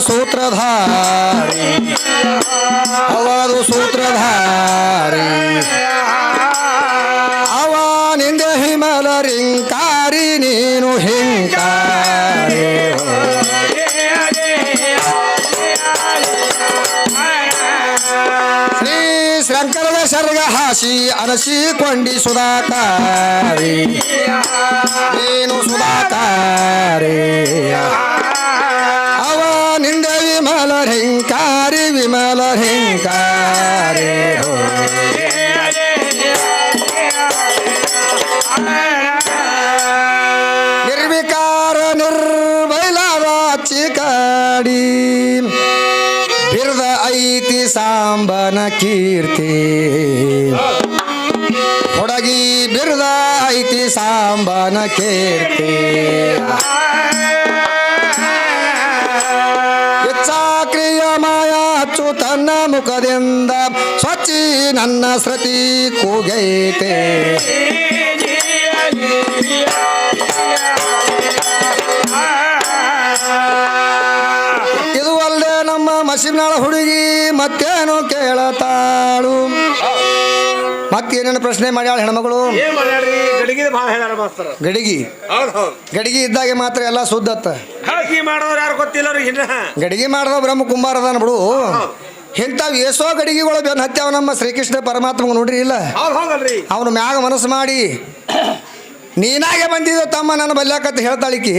ಸೂತ್ರಧಾರಿ ಅವದು ಸೂತ್ರಧಾರಿ ಅವ ನಿಂದೆ ಹಿಮಲ ರಿಂಕಾರಿ ನೀನು ಹಿಂಕಾರಿ ಶ್ರೀ ಶಂಕರದ ಸರ್ಗ ಹಾಸಿ ಅನಸಿಕೊಂಡಿ ಸುಧಾಕಾರಿ ನೀನು ಸುಧಾಕಾರಿ ಅವ ನಿಂದೆ ವಿಮಲ ಹಿಂಕಾರಿ ವಿಮಲ ಹಿಂಕಾರಿ ನಿರ್ವಿಕಾರ ನಿರ್ಬೈಲಾದ ಚಿಕಾಡಿ ಬಿರ್ದ ಐತಿ ಸಾಂಬನ ಕೀರ್ತಿ ಹೊಡಗಿ ಬಿರ್ದ ಐತಿ ಸಾಂಬನ ಕೀರ್ತಿ ಇಚ್ಛಾಕ್ರಿಯ ಮಾಯಾ ಹಚ್ಚು ತನ್ನ ಮುಖದಿಂದ ಸ್ವಚ್ಛಿ ನನ್ನ ಸೃತಿ ಕೂಗೈತೆ ಇದು ಅಲ್ಲದೆ ನಮ್ಮ ಮಸೀಬ್ನಾಳ ಹುಡುಗಿ ಮತ್ತೇನು ಕೇಳತಾಳು ಮತ್ತೇನೇನು ಪ್ರಶ್ನೆ ಮಾಡ್ಯಾಳ ಹೆಣ್ಮಗಳು ಗಡಿಗಿ ಗಡಿಗಿ ಇದ್ದಾಗೆ ಮಾತ್ರ ಎಲ್ಲ ಸುದ್ದತ್ತ ಗಡಿಗೆ ಮಾಡಿದ ಬ್ರಹ್ಮ ಕುಂಬಾರದಾನ ಬಿಡು ಇಂಥವು ಏಸೋ ಗಡಿಗೆಗಳು ಬೆನ್ನು ಹತ್ಯಾವ ನಮ್ಮ ಶ್ರೀಕೃಷ್ಣ ಪರಮಾತ್ಮ ನೋಡ್ರಿ ಇಲ್ಲ ಅವನು ಮ್ಯಾಗ ಮನಸ್ಸು ಮಾಡಿ ನೀನಾಗೆ ಬಂದಿದ್ದು ತಮ್ಮ ನನ್ನ ಬಲ್ಯಾಕತ್ತ ಹೇಳ್ತಾಳಿಕಿ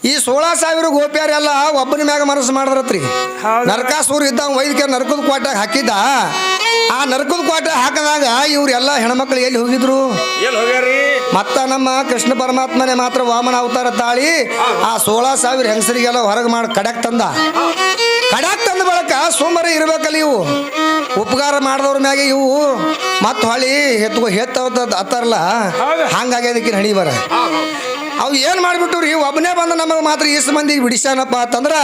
ಈ 16,000 ಗೋಪ್ಯಾರೆಲ್ಲ ಒಬ್ಬನ ಮ್ಯಾಗ ಮನಸ್ಸು ಮಾಡಿದ್ರತ್ರಿ ನರಕಾಸೂರ್ ಇದ್ದ ವೈದ್ಯಕ ನರಕದ ಕ್ವಾಟ್ಯಾಗ ಹಾಕಿದ್ದ ಆ ನರಕದ ಕ್ವಾಟ್ಯಾಗ ಹಾಕಿದಾಗ ಇವ್ರೆಲ್ಲ ಹೆಣ್ಮಕ್ಳು ಎಲ್ಲಿ ಹೋಗಿದ್ರು ಮತ್ತ ನಮ್ಮ ಕೃಷ್ಣ ಪರಮಾತ್ಮನೇ ಮಾತ್ರ ವಾಮನ ಅವತಾರ ತಾಳಿ ಆ 16,000 ಹೆಂಗಸರಿಗೆಲ್ಲ ಹೊರಗೆ ಮಾಡಿ ಕಡ್ಯಾಕ್ ತಂದ ಬಳಕ ಸೋಮವಾರ ಇರ್ಬೇಕಲ್ಲ ಇವು ಉಪಕಾರ ಮಾಡಿದವ್ರ ಮ್ಯಾಗೆ ಇವು ಮತ್ತು ಹೊಳಿ ಹತ್ತಾರಲ್ಲ ಹಂಗಾಗ್ಯದಕ್ಕೆ ಹಣಿ ಬರ ಅವು ಏನು ಮಾಡಿಬಿಟ್ಟು ರೀ ಒಬ್ಬನೇ ಬಂದು ನಮಗೆ ಮಾತ್ರ ಇಷ್ಟು ಮಂದಿಗೆ ಬಿಡಿಸ್ಯಾನಪ್ಪ ಅಂತಂದ್ರೆ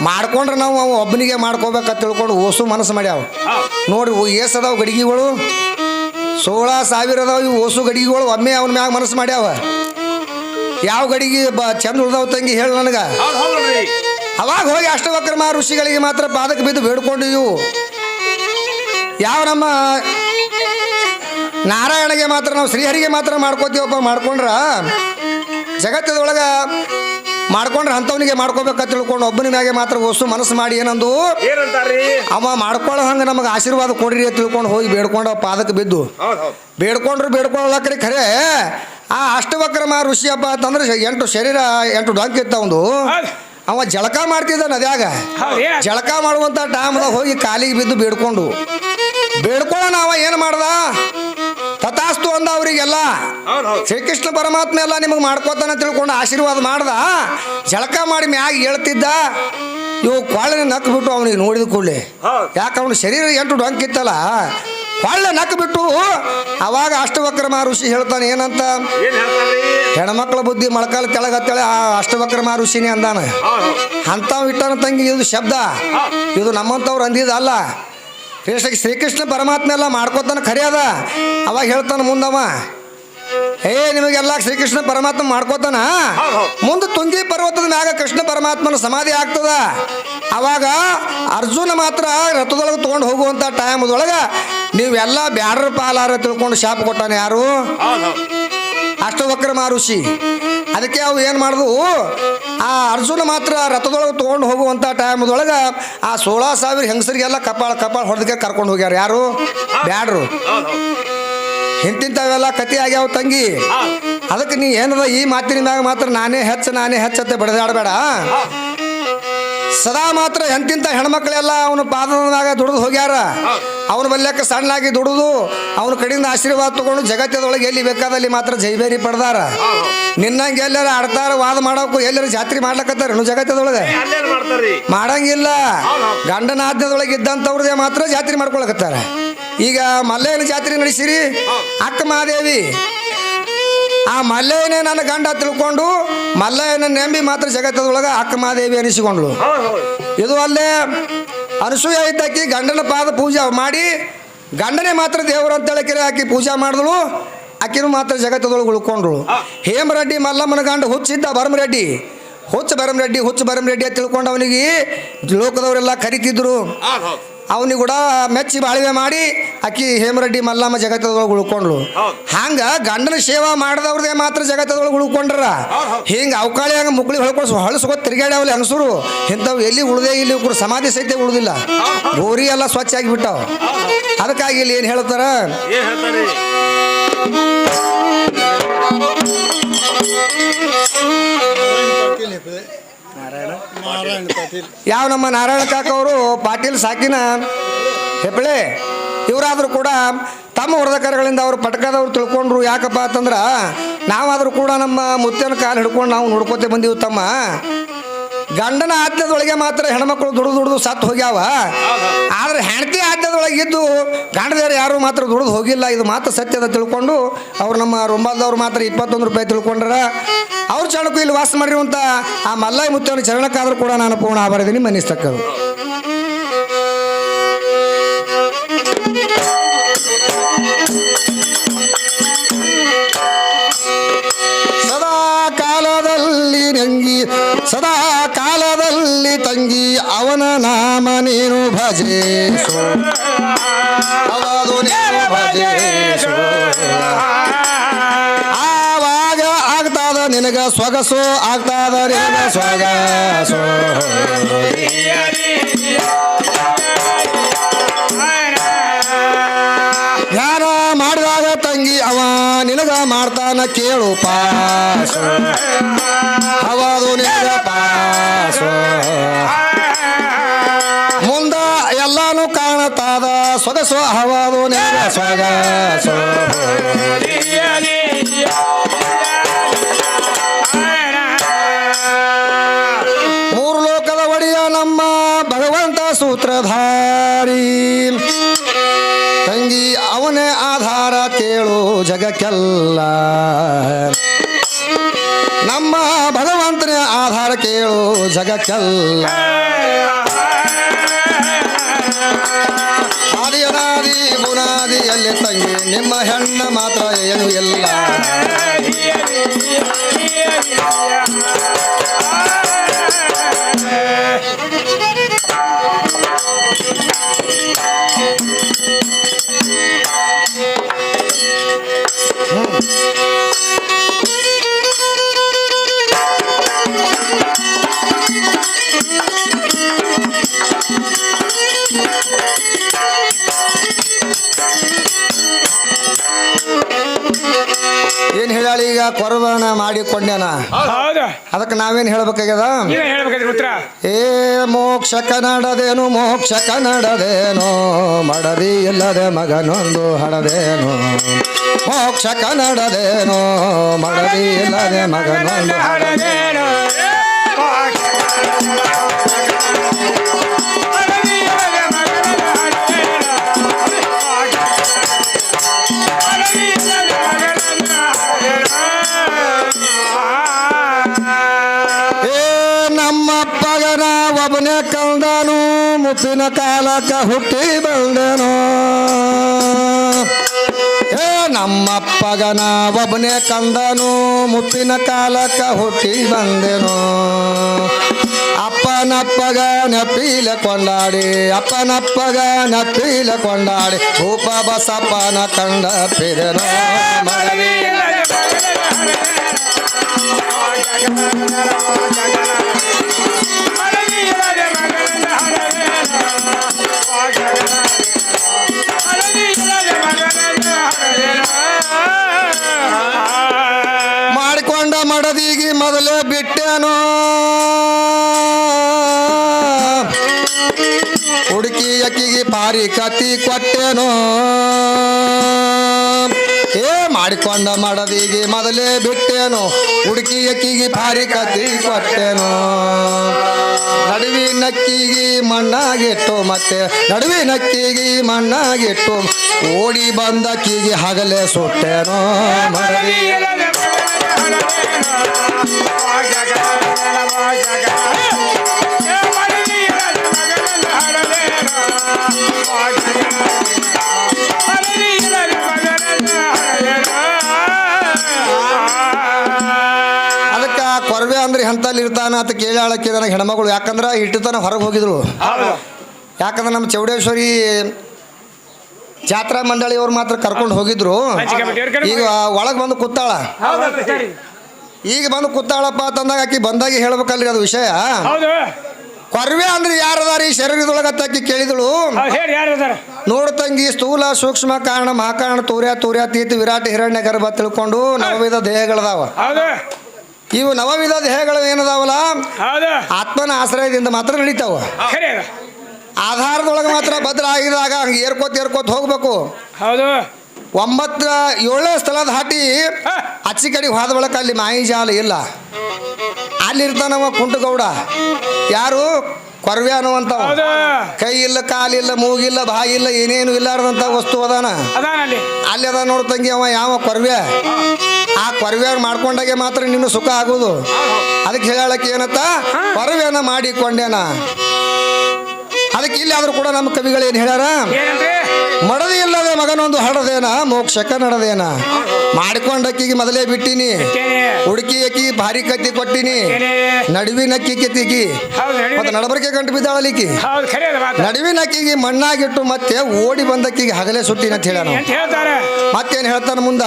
ಮಾಡ್ಕೊಂಡ್ರೆ ನಾವು ಅವು ಒಬ್ಬನಿಗೆ ಮಾಡ್ಕೋಬೇಕಂತ ತಿಳ್ಕೊಂಡು ಓಸು ಮನಸ್ಸು ಮಾಡ್ಯಾವ ನೋಡಿ ಏಸು ಅದಾವ ಗಡಿಗೆಗಳು 16,000 ಅದಾವ ಇವು ಓಸು ಗಡಿಗೆಗಳು ಒಮ್ಮೆ ಅವನ ಮ್ಯಾಗ ಮನಸ್ಸು ಮಾಡ್ಯಾವ ಯಾವ ಗಡಿಗೆ ಚಂದ ಉಳ್ದಾವ ತಂಗಿ ಹೇಳು ನನಗೆ ಅವಾಗ ಹೋಗಿ ಅಷ್ಟವಕ್ರಮ ಋಷಿಗಳಿಗೆ ಮಾತ್ರ ಪಾದಕ್ಕೆ ಬಿದ್ದು ಬೇಡ್ಕೊಂಡು ಇವು ಯಾವ ನಮ್ಮ ನಾರಾಯಣಗೆ ಮಾತ್ರ ನಾವು ಶ್ರೀಹರಿಗೆ ಮಾತ್ರ ಮಾಡ್ಕೋತೀವಪ್ಪ ಮಾಡ್ಕೊಂಡ್ರ ಜಗತ್ತದೊಳಗೆ ಮಾಡ್ಕೊಂಡ್ರೆ ಅಂಥವನಿಗೆ ಮಾಡ್ಕೋಬೇಕಂತ ತಿಳ್ಕೊಂಡು ಒಬ್ಬನ ಮ್ಯಾಗೆ ಮಾತ್ರ ವಸ್ತು ಮನಸ್ಸು ಮಾಡಿ ಏನಂದು ಅವ ಮಾಡ್ಕೊಳ್ಳೋ ಹಂಗೆ ನಮಗೆ ಆಶೀರ್ವಾದ ಕೊಡ್ರಿ ಅಂತ ತಿಳ್ಕೊಂಡು ಹೋಗಿ ಬೇಡ್ಕೊಂಡು ಪಾದಕ್ಕೆ ಬಿದ್ದು ಬೇಡ್ಕೊಳ್ಳಕ್ರಿ ಖರೆ ಆ ಅಷ್ಟವಕ್ರಮ ಋಷಿಯಪ್ಪ ಅಂತಂದ್ರೆ 8 ಶರೀರ 8 ಡೊಂಕ್ ಇತ್ತವಂದು ಅವ ಜಳಕ ಮಾಡ್ತಿದ್ದ ನದ್ಯಾಗ ಜಳಕ ಮಾಡುವಂಥ ಟೈಮ್ದಾಗ ಹೋಗಿ ಕಾಲಿಗೆ ಬಿದ್ದು ಬೇಡ್ಕೊಳ್ಳೋಣ ಅವ ಏನು ಮಾಡ್ದ ತಥಾಸ್ತು ಅಂದ ಅವರಿಗೆಲ್ಲ ಶ್ರೀಕೃಷ್ಣ ಪರಮಾತ್ಮ ಎಲ್ಲ ನಿಮಗೆ ಮಾಡ್ಕೋತಾನೆ ತಿಳ್ಕೊಂಡು ಆಶೀರ್ವಾದ ಮಾಡ್ದ ಜಳಕ ಮಾಡಿ ಮ್ಯಾಗ ಹೇಳ್ತಿದ್ದ ಇವು ಕೊಳ್ಳೆ ನಕ್ ಬಿಟ್ಟು ಅವನಿಗೆ ನೋಡಿದ ಕೂಡಲೇ ಯಾಕೆ ಅವನ ಶರೀರ 8 ಡೊಂಕ್ ಇತ್ತಲ್ಲ ಕೊಳ್ಳೆ ನಕ್ ಬಿಟ್ಟು ಅವಾಗ ಅಷ್ಟವಕ್ರಮ ಋಷಿ ಹೇಳ್ತಾನೆ ಏನಂತ ಹೆಣ್ಮಕ್ಳ ಬುದ್ಧಿ ಮೊಳಕಾಲ ಕೆಳಗತ್ತೇಳೆ ಆ ಅಷ್ಟವಕ್ರಮ ಋಷಿನೇ ಅಂದಾನ ಅಂಥವ್ ಇಟ್ಟಾನ ತಂಗಿ ಇದು ಶಬ್ದ ಇದು ನಮ್ಮಂಥವ್ರು ಅಂದಿದ್ದಲ್ಲ ಶ್ರೀಕೃಷ್ಣ ಪರಮಾತ್ಮ ಎಲ್ಲ ಮಾಡ್ಕೋತಾನೆ ಖರೆ ಅದ ಅವಾಗ ಹೇಳ್ತಾನೆ ಮುಂದವ ನಿಮಗೆಲ್ಲ ಶ್ರೀಕೃಷ್ಣ ಪರಮಾತ್ಮ ಮಾಡ್ಕೋತಾನ ಮುಂದೆ ತುಂಗಿ ಪರ್ವತದ ಮ್ಯಾಗ ಕೃಷ್ಣ ಪರಮಾತ್ಮನ ಸಮಾಧಿ ಆಗ್ತದ ಅವಾಗ ಅರ್ಜುನ ಮಾತ್ರ ರಥದೊಳಗೆ ತೊಗೊಂಡು ಹೋಗುವಂಥ ಟೈಮ್ದೊಳಗೆ ನೀವೆಲ್ಲ ಬ್ಯಾಡ್ರ ಪಾಲಾರ ತಿಳ್ಕೊಂಡು ಶಾಪ ಕೊಟ್ಟಾನೆ ಯಾರು ಅಷ್ಟವಕ್ರಮ ಋಷಿ ಅದಕ್ಕೆ ಅವು ಏನು ಮಾಡಿದ್ವು ಆ ಅರ್ಜುನ ಮಾತ್ರ ರಥದೊಳಗೆ ತೊಗೊಂಡು ಹೋಗುವಂಥ ಟೈಮ್ದೊಳಗೆ ಆ 16,000 ಹೆಂಗಸರಿಗೆಲ್ಲ ಕಪಾಳ ಹೊಡೆದಕ್ಕೆ ಕರ್ಕೊಂಡು ಹೋಗ್ಯಾರ ಯಾರು ಬ್ಯಾಡ್ರು ಇಂತಿಂಥವೆಲ್ಲ ಕತೆ ಆಗ್ಯಾವ ತಂಗಿ ಅದಕ್ಕೆ ನೀ ಏನದ ಈ ಮಾತಿನ ಮ್ಯಾಗ ಮಾತ್ರ ನಾನೇ ಹೆಚ್ಚತ್ತೆ ಬಡದಾಡಬೇಡ ಸದಾ ಮಾತ್ರ ಎಂತಿಂಥ ಹೆಣ್ಮಕ್ಳೆಲ್ಲ ಅವನ ಪಾದದ ಮ್ಯಾಗ ದುಡಿದು ಹೋಗ್ಯಾರ ಅವನ ಬಲ್ಯಕ್ಕೆ ಸಣ್ಣಾಗಿ ದುಡಿದು ಅವನ ಕಡೆಯಿಂದ ಆಶೀರ್ವಾದ ತಗೊಂಡು ಜಗತ್ತದೊಳಗೆ ಎಲ್ಲಿ ಬೇಕಾದಲ್ಲಿ ಮಾತ್ರ ಜೈಬೇರಿ ಪಡೆದಾರ ನಿನ್ನಂಗೆ ಎಲ್ಲಾರ ಆಡ್ತಾರ ವಾದ ಮಾಡೋಕು ಎಲ್ಲರೂ ಜಾತ್ರೆ ಮಾಡ್ಲಕತ್ತಾರ ಜಗತ್ತದೊಳಗೆ ಮಾಡಂಗಿಲ್ಲ ಗಂಡನ ಆಜ್ಞದೊಳಗೆ ಇದ್ದಂಥವ್ರದೇ ಮಾತ್ರ ಜಾತ್ರೆ ಮಾಡ್ಕೊಳಕತ್ತಾರ ಈಗ ಮಲ್ಲಯ್ಯನ ಜಾತ್ರೆ ನಡೆಸಿರಿ ಅಕ್ಕ ಮಹಾದೇವಿ ಆ ಮಲ್ಲಯ್ಯನೇ ನನ್ನ ಗಂಡ ತಿಳ್ಕೊಂಡು ಮಲ್ಲಯ್ಯನ ನೆಂಬಿ ಮಾತ್ರ ಜಗತ್ತದೊಳಗೆ ಅಕ್ಕ ಮಹಾದೇವಿ ಅನಿಸಿಕೊಂಡ್ಳು ಇದು ಅಲ್ಲೇ ಅನಸೂಯ ಇದ್ದಕ್ಕಿ ಗಂಡನ ಪಾದ ಪೂಜೆ ಮಾಡಿ ಗಂಡನೇ ಮಾತ್ರ ದೇವರು ಅಂತೇಳಿ ಆಕಿ ಪೂಜೆ ಮಾಡಿದಳು ಆಕಿನೂ ಮಾತ್ರ ಜಗತ್ತದೊಳಗೆ ಉಳ್ಕೊಂಡ್ಳು ಹೇಮರೆಡ್ಡಿ ಮಲ್ಲಮ್ಮನ ಗಂಡ ಹುಚ್ಚಿದ್ದ ಭರಮರೆಡ್ಡಿ ಹುಚ್ಚ ಬರಮರೆಡ್ಡಿ ಅಂತ ತಿಳ್ಕೊಂಡು ಅವನಿಗೆ ಲೋಕದವರೆಲ್ಲ ಕರಿತಿದ್ರು. ಅವನಿಗೆ ಕೂಡ ಮೆಚ್ಚಿ ಬಾಳ್ವೆ ಮಾಡಿ ಅಕ್ಕಿ ಹೇಮರೆಡ್ಡಿ ಮಲ್ಲಮ್ಮ ಜಗತ್ತದೊಳಗೆ ಉಳ್ಕೊಂಡ್ಳು. ಹಂಗ ಗಂಡನ ಸೇವಾ ಮಾಡಿದವ್ರದೇ ಮಾತ್ರ ಜಗತ್ತದೊಳಗೆ ಉಳ್ಕೊಂಡ್ರ. ಹಿಂಗೆ ಅವಕಾಳಿ ಹಂಗೆ ಮುಕ್ಳಿ ಹೊಳಸ್ಕೊತ್ ತಿರುಗಾಡ್ಯಾವಲ್ಲಿ ಹೆಂಗಸರು ಇಂಥವು ಎಲ್ಲಿ ಉಳ್ದೇ ಇಲ್ಲಿ ಕೂಡ ಸಮಾಧಿ ಸಹಿತ ಉಳ್ದಿಲ್ಲ. ಗೋರಿ ಎಲ್ಲ ಸ್ವಚ್ಛ ಆಗಿಬಿಟ್ಟಾವ. ಅದಕ್ಕಾಗಿ ಇಲ್ಲಿ ಏನು ಹೇಳ್ತಾರ, ಯಾವ ನಮ್ಮ ನಾರಾಯಣ ಕಾಕ ಅವರು ಪಾಟೀಲ್ ಸಾಕಿನ ಹೆಬ್ಬಳೆ ಇವರಾದರೂ ಕೂಡ ತಮ್ಮ ವರದಕರಗಳಿಂದ ಅವರು ಪಟಕದವ್ರು ತಿಳ್ಕೊಂಡ್ರು. ಯಾಕಪ್ಪ ಅಂತಂದ್ರೆ ನಾವಾದರೂ ಕೂಡ ನಮ್ಮ ಮುತ್ತನ ಕಾಲು ಹಿಡ್ಕೊಂಡು ನಾವು ನೋಡ್ಕೋತೆ ಬಂದೀವಿ. ತಮ್ಮ ಗಂಡನ ಆಜ್ಞದೊಳಗೆ ಮಾತ್ರ ಹೆಣ್ಮಕ್ಳು ದುಡಿದು ಸತ್ತು ಹೋಗ್ಯಾವ. ಆದ್ರೆ ಹೆಂಡತಿ ಆಜ್ಞದೊಳಗೆ ಇದ್ದು ಗಂಡದೇರು ಯಾರು ಮಾತ್ರ ದುಡಿದು ಹೋಗಿಲ್ಲ. ಇದು ಮಾತ್ರ ಸತ್ಯದ ತಿಳ್ಕೊಂಡು ಅವ್ರು ನಮ್ಮ ರುಂಬಾಲ್ದವ್ರು ಮಾತ್ರ 21 ರೂಪಾಯಿ ತಿಳ್ಕೊಂಡ್ರ. ಅವ್ರ ಚಣಕು ಇಲ್ಲಿ ವಾಸ ಮಾಡಿರುವಂಥ ಆ ಮಲ್ಲಯ್ಯ ಮುತ್ತನ ಚರಣಕ್ಕಾದ್ರೂ ಕೂಡ ನಾನು ಪೂರ್ಣ ಆಭಾರಿದ್ದೀನಿ ಮನಿಸ್ತಕ್ಕದು. ಸದಾ ಕಾಲದಲ್ಲಿ ತಂಗಿ ಅವನ ನಾಮ ನೀನು ಭಜೇಸು, ಅವನು ನೀನು ಭಜೇಸು. ಆವಾಗ ಆಗ್ತಾದ ನಿನಗ ಸೊಗಸು, ಆಗ್ತಾದ ನಿನಗ ಸೊಗಸು. ಧ್ಯಾನ ಮಾಡಿದಾಗ ತಂಗಿ ಅವ ನಿನಗ ಮಾಡ್ತಾನ ಕೇಳು ಪಾಸು, ಅವದು ನಿನಗ ಪಾಸು. ಮುಂದ ಎಲ್ಲಾನು ಕಾಣತಾದ ಸೊಗಸು, ಅವದು ನಿನಗ ಸೊಗಸು. ಮೂರು ಲೋಕದ ಒಡೆಯ ನಮ್ಮ ಭಗವಂತ ಸೂತ್ರಧಾರಿ ತಂಗಿ ಅವನೇ ಆಧಾರ ಕೇಳು ಜಗಕ್ಕೆಲ್ಲ. ನಮ್ಮ ಭಗವಂತನೇ ಆಧಾರ ಕೇಳು ಜಗಕ್ಕೆಲ್ಲ. ಆದಿಯನಾದಿ ಬುನಾದಿಯಲ್ಲಿ ತಂಗಿ ನಿಮ್ಮ ಹೆಣ್ಣ ಮಾತ್ರ ಏನು ಇಲ್ಲ. ಏನ್ ಹೇಳಿ ಈಗ ಕೊರವನ ಮಾಡಿಕೊಂಡ್ಯಾನ. ಅದಕ್ಕೆ ನಾವೇನ್ ಹೇಳ್ಬೇಕಾಗ್ಯದ, ಏ ಮೋಕ್ಷ ಕನ್ನಡದೇನು ಮೋಕ್ಷ ಕನ್ನಡದೇನು ಮಡದಿ ಇಲ್ಲದೆ ಮಗನೊಂದು ಹಡದೇನು. ಮೋಕ್ಷ ಕನ್ನಡದೇನು ಮಡದಿ ಇಲ್ಲದೆ ಮಗನೊಂದು ಹಡದೇನು. ಒಬ್ಬನೇ ಕಂದನು ಮುಪ್ಪಿನ ಕಾಲಕ್ಕ ಹುಟ್ಟಿ ಬಂದೆನು. ಏ ನಮ್ಮಪ್ಪಗನ ಒಬ್ಬನೇ ಕಂದನು ಮುಪ್ಪಿನ ಕಾಲಕ್ಕ ಹುಟ್ಟಿ ಬಂದೆನು. ಅಪ್ಪನಪ್ಪಗ ನೆಪ್ಪಿಲೆ ಕೊಂಡಾಡಿ, ಅಪ್ಪನಪ್ಪಗ ನೆಪ್ಪಿಲೆ ಕೊಂಡಾಡಿ ಭೂಪ ಬಸಪ್ಪನ ಕಂಡ ಪಿದೆನೋ ಮರವಿ. ಮಾಡಿಕೊಂಡ ಮಡದಿಗೆ ಮೊದಲೇ ಬಿಟ್ಟೇನೋ, ಹುಡುಕಿ ಅಕ್ಕಿಗೆ ಪಾರಿ ಕತ್ತಿ ಕೊಟ್ಟೇನೋ. ಏ ಮಾಡಿಕೊಂಡ ಮಡದಿಗೆ ಮೊದಲೇ ಬಿಟ್ಟೇನೋ, ಹುಡುಕಿ ಅಕ್ಕಿಗೆ ಪಾರಿ ಕತ್ತಿ ಕೊಟ್ಟೇನೋ. ನಡುವಿನಕ್ಕಿಗೆ ಮಣ್ಣಾಗಿಟ್ಟು ಮತ್ತೆ ನಡುವಿನಕ್ಕಿಗೆ ಮಣ್ಣಾಗಿಟ್ಟು ಓಡಿ ಬಂದಕ್ಕಿಗೆ ಹಗಲೇ ಸುಟ್ಟೇನೋ ಮರವಿ. ಅದಕ್ಕೆ ಕೊರವೆ ಅಂದ್ರೆ ಎಂತ ಎಲ್ಲಿ ಇರ್ತಾನ ಅಂತ ಕೇಳಾಳಕ್ಕೆ ನನಗೆ ಹೆಣ್ಮಗಳು. ಯಾಕಂದ್ರೆ ಇಟ್ಟತನ ಹೊರಗೆ ಹೋಗಿದ್ರು. ಯಾಕಂದ್ರೆ ನಮ್ಮ ಚೌಡೇಶ್ವರಿ ಜಾತ್ರಾ ಮಂಡಳಿಯವ್ರು ಮಾತ್ರ ಕರ್ಕೊಂಡು ಹೋಗಿದ್ರು. ಈಗ ಒಳಗೆ ಬಂದು ಕೂತಾಳ. ಈಗ ಬಂದು ಕೂತಾಳಪ್ಪ ಅಂತಂದಾಗ ಆಕಿ ಬಂದಾಗ ಹೇಳ್ಬೇಕಲ್ರಿ ಅದು ವಿಷಯ. ಕೊರ್ವೆ ಅಂದ್ರೆ ಯಾರದಾರ ಈ ಶರೀರದೊಳಗೆ ಅತ್ತಾಕಿ ಕೇಳಿದಳು. ನೋಡು ತಂಗಿ, ಸ್ಥೂಲ ಸೂಕ್ಷ್ಮ ಕಾರಣ ಮಹಾಕಾರಣ ತೂರ್ಯಾತೀತ ವಿರಾಟ ಹಿರಣ್ಯ ಗರ್ಭ ತಿಳ್ಕೊಂಡು ನವವಿಧ ದೇಹಗಳದಾವ. ಇವು ನವವಿಧ ದೇಹಗಳು ಏನದಾವಲ್ಲ ಆತ್ಮನ ಆಶ್ರಯದಿಂದ ಮಾತ್ರ ನಡೀತಾವ. ಆಧಾರದೊಳಗೆ ಮಾತ್ರ ಭದ್ರ ಆಗಿದಾಗ ಹಂಗೆ ಏರ್ಕೋತ ಹೋಗ್ಬೇಕು. 7ನೇ ಸ್ಥಳ ದಾಟಿ ಅಚ್ಚಿ ಕಡೆ ಹೋದ ಬಳಕ ಅಲ್ಲಿ ಮಾಯಿ ಜಾಲ ಇಲ್ಲ. ಅಲ್ಲಿರ್ತಾನವ ಕುಂಟಗೌಡ. ಯಾರು? ಕೊರ್ವೆ ಅನ್ನುವಂಥವ. ಕೈ ಇಲ್ಲ, ಕಾಲಿಲ್ಲ, ಮೂಗಿಲ್ಲ, ಬಾಯಿ ಇಲ್ಲ, ಏನೇನು ಇಲ್ಲಾರ್ದಂಥ ವಸ್ತು ಅದಾನ. ಅಲ್ಲಿ ಅದ ನೋಡ್ ತಂಗಿ, ಅವ ಯಾವ ಕೊರ್ವೆ. ಆ ಕೊರ್ವೆ ಮಾಡ್ಕೊಂಡಾಗೆ ಮಾತ್ರ ನಿನ್ನ ಸುಖ ಆಗೋದು. ಅದಕ್ಕೆ ಹೇಳಕ್ಕೆ ಏನತ್ತ, ಕೊರ್ವೆನ ಮಾಡಿಕೊಂಡೇನ. ಅದಕ್ಕೆ ಇಲ್ಲಿ ಆದ್ರೂ ಕೂಡ ನಮ್ಮ ಕವಿಗಳೇನು ಹೇಳ್ಯಾರ, ಮಡದಿ ಇಲ್ಲದೆ ಮಗನೊಂದು ಹಡದೇನ ಮೋಕ್ಷಕ ನಡದೇನ. ಮಾಡಿಕೊಂಡಕ್ಕಿಗೆ ಮೊದಲೇ ಬಿಟ್ಟಿನಿ, ಹುಡುಕಿ ಅಕ್ಕಿ ಭಾರಿ ಕತ್ತಿ ಕೊಟ್ಟಿನಿ, ನಡುವಿನ ಅಕ್ಕಿ ಕಿತ್ತಿಗಿ ಮತ್ತೆ ನಡಬರಿಕೆ ಗಂಟು ಬಿದ್ದಾಳಲಿಕ್ಕಿ. ನಡುವಿನ ಅಕ್ಕಿಗೆ ಮಣ್ಣಾಗಿಟ್ಟು ಮತ್ತೆ ಓಡಿ ಬಂದಕ್ಕಿಗೆ ಹಗಲೇ ಸುಟ್ಟಿನ ಅಂತ ಹೇಳ್ಯಾನ. ಮತ್ತೇನು ಹೇಳ್ತಾನ ಮುಂದ,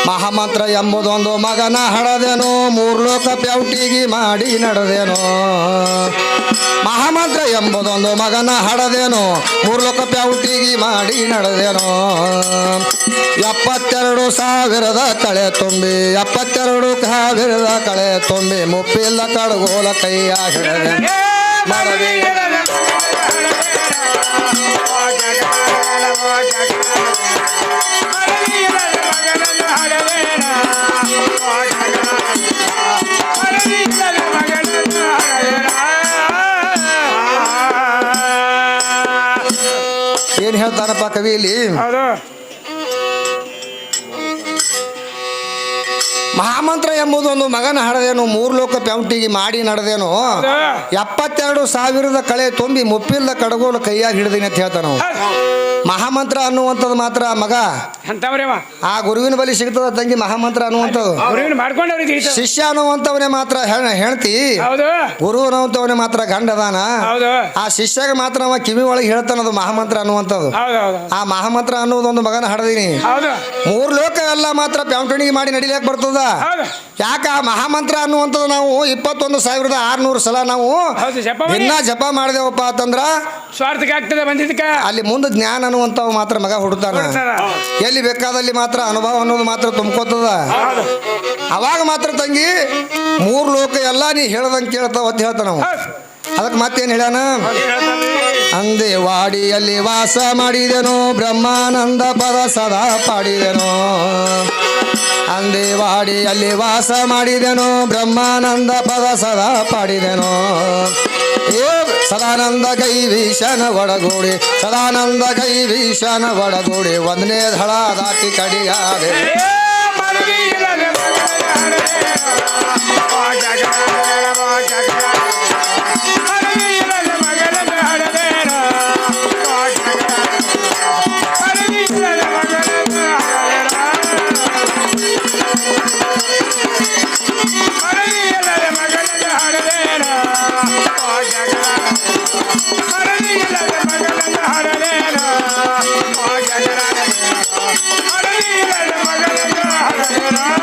ಮಹಾಮಂತ್ರ ಎಂಬುದೊಂದು ಮಗನ ಹಡದೇನೋ, 3 ಲೋಕ ಪ್ಯಾವ್ಟಿಗಿ ಮಾಡಿ ನಡೆದೇನೋ. ಮಹಾಮಂತ್ರ ಎಂಬುದೊಂದು ಮಗನ ಹಡದೇನೋ, 3 ಲೋಕ ಪ್ಯಾವ್ಟಿಗಿ ಮಾಡಿ ನಡೆದೇನೋ. 72,000 ಕಳೆ ತುಂಬಿ, 72,000 ಕಳೆ ತುಂಬಿ, ಮುಪ್ಪಿಲ್ಲ ಕಡಗೋಲ ಕೈಯ ಹಿಡದೆ ಮಾಡದೆ. ಏನ್ ಹೇಳ್ತಾನಪ್ಪ ಕವಿ ಇಲ್ಲಿ, ಮಹಾಮಂತ್ರ ಎಂಬುದು ಒಂದು ಮಗನ ಹಡದೇನು, 3 ಲೋಕ ಪ್ಯಾವ್ಟಿಗೆ ಮಾಡಿ ನಡೆದೇನು. 72,000 ಕಳೆ ತುಂಬಿ ಮುಪ್ಪಿಲ್ದ ಕಡಗೋಲು ಕೈಯಾಗಿ ಹಿಡಿದೀನಿ ಅಂತ ಹೇಳ್ತಾನ. ಮಹಾಮಂತ್ರ ಅನ್ನುವಂಥದ್ದು ಮಾತ್ರ ಮಗ ಆ ಗುರುವಿನ ಬಳಿ ಸಿಗ್ತದ ತಂಗಿ. ಮಹಾಮಂತ್ರ ಅನ್ನುವಂಥದ್ದು ಶಿಷ್ಯ ಅನ್ನುವಂಥವನೇ ಮಾತ್ರ ಹೆಣ್ತಿ, ಗುರು ಅನ್ನುವಂಥವನೇ ಮಾತ್ರ ಗಂಡದಾನ. ಆ ಶಿಷ್ಯಗೆ ಮಾತ್ರ ಅವ ಕಿವಿ ಒಳಗೆ ಹೇಳ್ತಾನದು ಮಹಾಮಂತ್ರ ಅನ್ನುವಂಥದ್ದು. ಆ ಮಹಾಮಂತ್ರ ಅನ್ನುವುದೊಂದು ಮಗನ ಹಡದೀನಿ. 3 ಲೋಕ ಎಲ್ಲ ಮಾತ್ರ ಪ್ಯಾವ್ಟಣಿಗೆ ಮಾಡಿ ನಡಿಲಿಕ್ಕೆ ಬರ್ತದ. ಯಾಕ ಆ ಮಹಾಮಂತ್ರ ಅನ್ನುವಂಥದ್ದು ನಾವು 21,600 ಸಲ ನಾವು ದಿನ ಜಪ ಮಾಡಿದೆವಪ್ಪ ಅಂತಂದ್ರ ಸ್ವಾರ್ಥಕ್ಕೆ ಆಗ್ತದೆ ಬಂದಿದ್ದಕ್ಕೆ ಅಲ್ಲಿ ಮುಂದೆ ಜ್ಞಾನ ಅನ್ನುವಂಥವು ಮಾತ್ರ ಮಗ ಹುಡುತಾನ. ಎಲ್ಲಿ ಬೇಕಾದಲ್ಲಿ ಮಾತ್ರ ಅನುಭವ ಅನ್ನೋದು ಮಾತ್ರ ತುಂಬ್ಕೋತದ. ಅವಾಗ ಮಾತ್ರ ತಂಗಿ 3 ಲೋಕ ಎಲ್ಲ ನೀ ಹೇಳ್ದಂಗೆ ಕೇಳ್ತಾವ ಅಂತ ಹೇಳ್ತಾನ ನಾವು. ಅದಕ್ಕೆ ಮತ್ತೇನು ಹೇಳ್ಯಾನ, ಅಂದೆ ವಾಡಿಯಲ್ಲಿ ವಾಸ ಮಾಡಿದೆನೋ, ಬ್ರಹ್ಮಾನಂದ ಪದ ಸದಾ ಪಾಡಿದೆನೋ. ಅಂದೆ ವಾಡಿಯಲ್ಲಿ ವಾಸ ಮಾಡಿದೆನೋ, ಬ್ರಹ್ಮಾನಂದ ಪದ ಸದಾ ಪಾಡಿದೆನೋ. ಏ ಸದಾನಂದ ಕೈ ಭೀಷಣ ಒಡಗೂಡಿ, ಸದಾನಂದ ಕೈ ಭೀಷಣ ಒಡಗೂಡಿ, 1ನೇ ದಳ ದಾಟಿ ಕಡಿಯಾದೆ. ಮಗನ